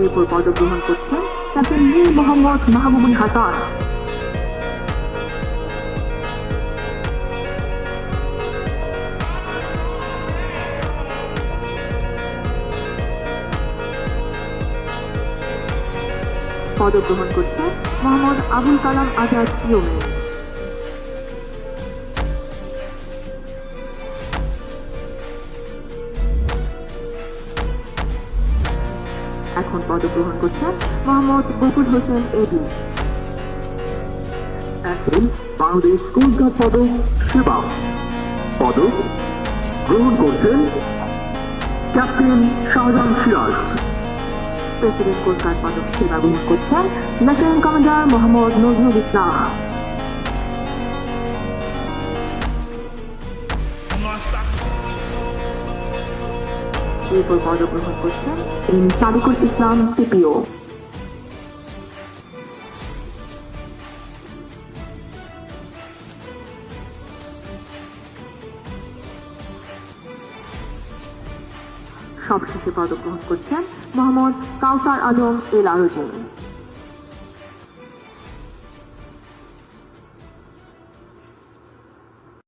এরপর পদক গ্রহণ করছেন ক্যাপ্টেন মীর মোহাম্মদ মাহবুবুল হাসান। পদক গ্রহণ করছেন মোহাম্মদ আবুল কালাম আজাদ ইউমে। এখন পদক গ্রহণ করছেন মোহাম্মদ বকুল হোসেন এডি। এখন বাংলাদেশ স্কুল কাপ পদক সেবা পদক গ্রহণ করছেন captain Shahjahan Siraj. President coast guard পদক সেবা গ্রহণ করছেন লেফটেন্যান্ট কমান্ডার মোহাম্মদ নজরুল ইসলাম। এরপর পদক গ্রহণ করছেন এম সাদিকুল ইসলাম সিপিও। সবশেষে পদক গ্রহণ করছেন মোহাম্মদ কাউসার আলম এল আরোজিন।